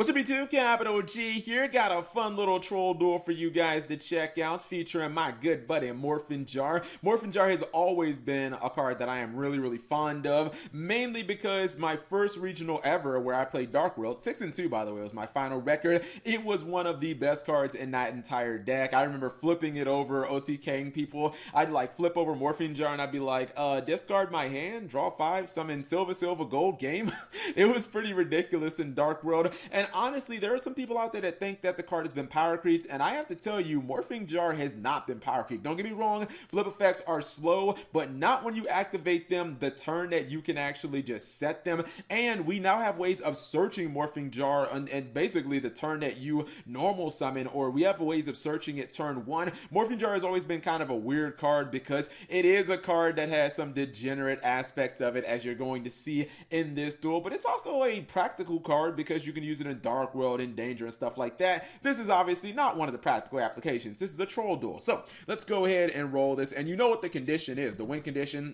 What's up, YouTube? Capital G here. Got a fun little troll duel for you guys to check out, featuring my good buddy Morphin Jar. Morphin Jar has always been a card that I am really fond of, mainly because my first regional ever, where I played Dark World, 6-2 by the way, was my final record. It was one of the best cards in that entire deck. I remember flipping it over, OTKing people. I'd like flip over Morphin Jar and I'd be like, discard my hand, draw 5, summon Silver Gold, game. It was pretty ridiculous in Dark World. And honestly, there are some people out there that think that the card has been power creeped, and I have to tell you, Morphing Jar has not been power creeped. Don't get me wrong, flip effects are slow, but not when you activate them the turn that you can actually just set them. And we now have ways of searching Morphing Jar and basically the turn that you normal summon, or we have ways of searching it turn 1. Morphing Jar has always been kind of a weird card because it is a card that has some degenerate aspects of it, as you're going to see in this duel, but it's also a practical card because you can use it in Dark World, in Danger, and stuff like that. This is obviously not one of the practical applications. This is a troll duel. So let's go ahead and roll this. And you know what the condition is. The win condition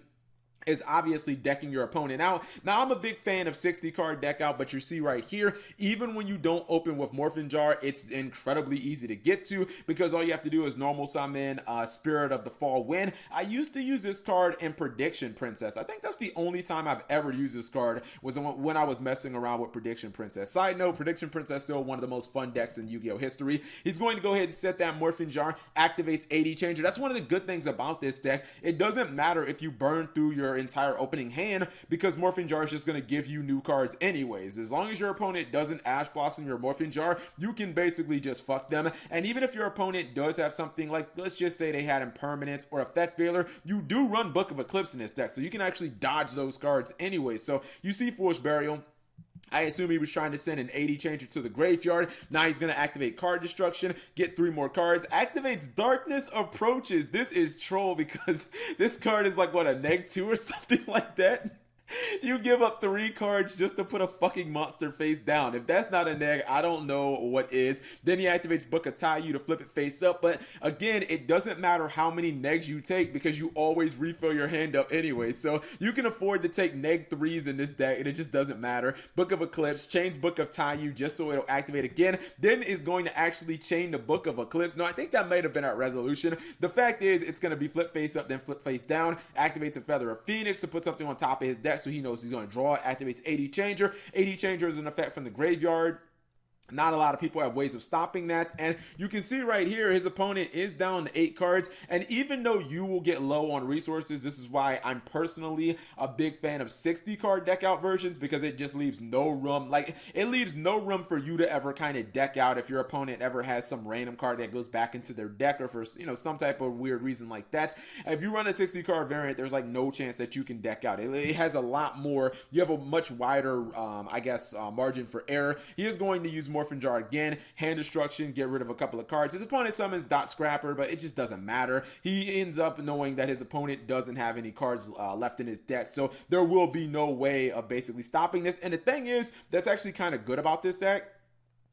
is obviously decking your opponent out. Now, I'm a big fan of 60 card deck out, but you see right here, even when you don't open with Morphin Jar, it's incredibly easy to get to because all you have to do is normal summon Spirit of the Fall Wind. I used to use this card in Prediction Princess. I think that's the only time I've ever used this card, was when I was messing around with Prediction Princess. Side note, Prediction Princess is still one of the most fun decks in Yu-Gi-Oh history. He's going to go ahead and set that Morphin Jar, activates AD Changer. That's one of the good things about this deck. It doesn't matter if you burn through your entire opening hand because Morphin Jar is just going to give you new cards anyways. As long as your opponent doesn't Ash Blossom your Morphin Jar, you can basically just fuck them. And even if your opponent does have something like, let's just say they had Impermanence or Effect Veiler, you do run Book of Eclipse in this deck, so you can actually dodge those cards anyway. So you see Foolish Burial. I assume he was trying to send an AD Changer to the graveyard. Now he's going to activate Card Destruction, get 3 more cards, activates Darkness Approaches. This is troll because this card is like, what, a -2 or something like that? You give up 3 cards just to put a fucking monster face down. If that's not a neg, I don't know what is. Then he activates Book of Taiyu to flip it face up. But again, it doesn't matter how many negs you take because you always refill your hand up anyway. So you can afford to take neg 3s in this deck and it just doesn't matter. Book of Eclipse, chains Book of Taiyu just so it'll activate again. Then is going to actually chain the Book of Eclipse. No, I think that might have been at resolution. The fact is, it's going to be flip face up, then flip face down. Activates a Feather of Phoenix to put something on top of his deck, so he knows he's going to draw it. Activates AD Changer. AD Changer is an effect from the graveyard. Not a lot of people have ways of stopping that, and you can see right here his opponent is down to 8 cards, and even though you will get low on resources, this is why I'm personally a big fan of 60 card deck out versions, because it just leaves no room, like it leaves no room for you to ever kind of deck out if your opponent ever has some random card that goes back into their deck, or for, you know, some type of weird reason like that. If you run a 60 card variant, there's like no chance that you can deck out. It has a lot more, you have a much wider I guess margin for error. He is going to use Morphin Jar again, hand destruction, get rid of a couple of cards. His opponent summons Dot Scrapper, but it just doesn't matter. He ends up knowing that his opponent doesn't have any cards left in his deck, so there will be no way of basically stopping this. And the thing is, that's actually kind of good about this deck.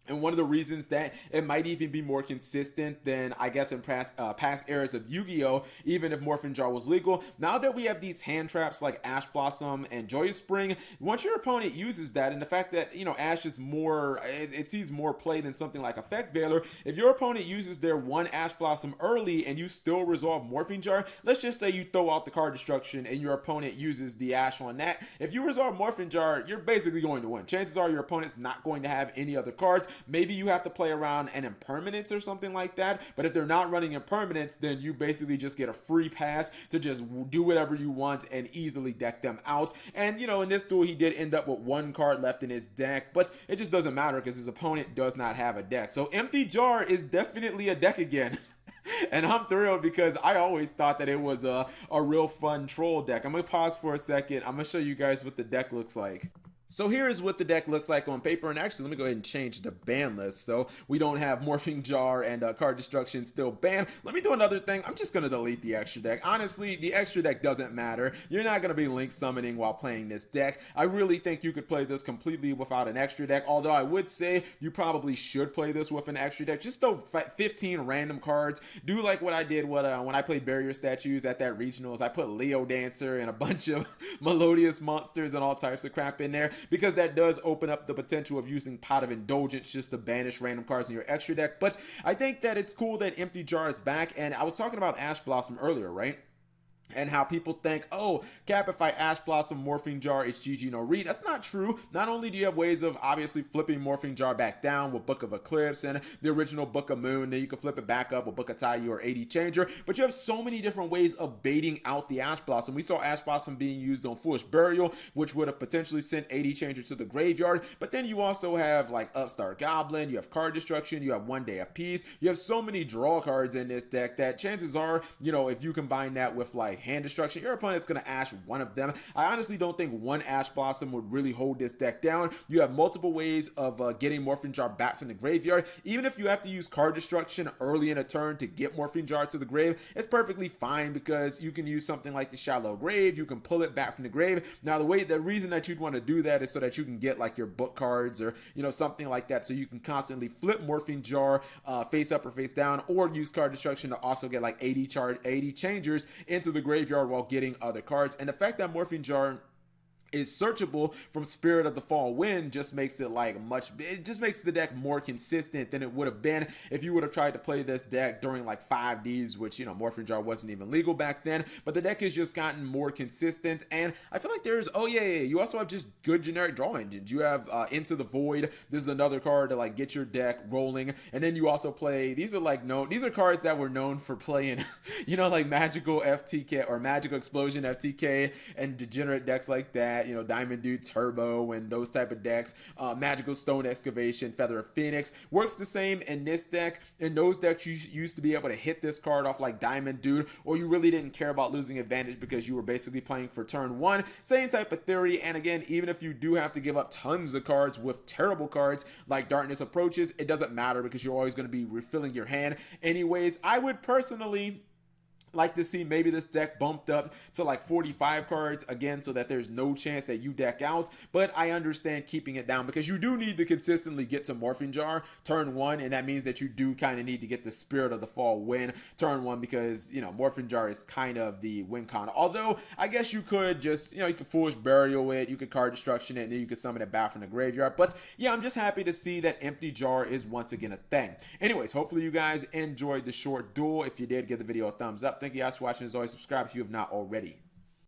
And one of the reasons that it might even be more consistent than, I guess, in past eras of Yu-Gi-Oh, even if Morphin Jar was legal, now that we have these hand traps like Ash Blossom and Joyous Spring, once your opponent uses that, and the fact that, you know, Ash is more, it sees more play than something like Effect Veiler, if your opponent uses their 1 Ash Blossom early and you still resolve Morphin Jar, let's just say you throw out the Card Destruction and your opponent uses the Ash on that, if you resolve Morphin Jar, you're basically going to win. Chances are your opponent's not going to have any other cards. Maybe you have to play around an Impermanence or something like that, but if they're not running Impermanence, then you basically just get a free pass to just do whatever you want and easily deck them out. And, you know, in this duel, he did end up with 1 card left in his deck, but it just doesn't matter because his opponent does not have a deck. So Empty Jar is definitely a deck again. And I'm thrilled because I always thought that it was a real fun troll deck. I'm going to pause for a second. I'm going to show you guys what the deck looks like. So here is what the deck looks like on paper, and actually let me go ahead and change the ban list so we don't have Morphing Jar and Card Destruction still banned. Let me do another thing. I'm just going to delete the extra deck. Honestly, the extra deck doesn't matter. You're not going to be link summoning while playing this deck. I really think you could play this completely without an extra deck, although I would say you probably should play this with an extra deck. Just throw 15 random cards. Do like what I did when I played Barrier Statues at that regionals. I put Leo Dancer and a bunch of Melodious Monsters and all types of crap in there. because that does open up the potential of using Pot of Indulgence just to banish random cards in your extra deck. But I think that it's cool that Empty Jar is back, and I was talking about Ash Blossom earlier, right? And how people think, oh, Cap, if I Ash Blossom Morphing Jar, it's GG no read. That's not true. Not only do you have ways of obviously flipping Morphing Jar back down with Book of Eclipse and the original Book of Moon, then you can flip it back up with Book of Taiyu or AD Changer, but you have so many different ways of baiting out the Ash Blossom. We saw Ash Blossom being used on Foolish Burial, which would have potentially sent AD Changer to the graveyard, but then you also have like Upstart Goblin, you have Card Destruction, you have One Day Apiece, you have so many draw cards in this deck that chances are, you know, if you combine that with like Hand Destruction, your opponent's going to Ash one of them. I honestly don't think one Ash Blossom would really hold this deck down. You have multiple ways of getting Morphing Jar back from the graveyard. Even if you have to use Card Destruction early in a turn to get Morphing Jar to the grave, it's perfectly fine because you can use something like the Shallow Grave. You can pull it back from the grave. Now, the reason that you'd want to do that is so that you can get like your book cards or, you know, something like that, so you can constantly flip Morphing Jar face up or face down, or use Card Destruction to also get like 80 changers into the graveyard while getting other cards. And the fact that Morphing Jar is searchable from Spirit of the Fall Wind just makes it like it just makes the deck more consistent than it would have been if you would have tried to play this deck during like 5Ds, which, you know, Morphing Jar wasn't even legal back then. But the deck has just gotten more consistent, and I feel like there's, oh yeah, you also have just good generic draw engines. You have Into the Void. This is another card to like get your deck rolling, and then you also play, these are cards that were known for playing you know, like Magical FTK or Magical Explosion FTK and degenerate decks like that, you know, Diamond Dude Turbo and those type of decks. Magical Stone Excavation, Feather of Phoenix works the same in this deck. In those decks, you used to be able to hit this card off like Diamond Dude, or you really didn't care about losing advantage because you were basically playing for turn one. Same type of theory. And again, even if you do have to give up tons of cards with terrible cards like Darkness Approaches, it doesn't matter because you're always going to be refilling your hand anyways. I would personally like to see maybe this deck bumped up to like 45 cards again, so that there's no chance that you deck out. But I understand keeping it down because you do need to consistently get to Morphing Jar turn one, and that means that you do kind of need to get the Spirit of the Fall Wind turn one, because, you know, Morphing Jar is kind of the win con. Although I guess you could just, you know, you could Foolish Burial it, you could Card Destruction it, and then you could summon it back from the graveyard. But yeah, I'm just happy to see that Empty Jar is once again a thing. Anyways, hopefully you guys enjoyed the short duel. If you did, give the video a thumbs up. Thank you guys for watching. As always, subscribe if you have not already.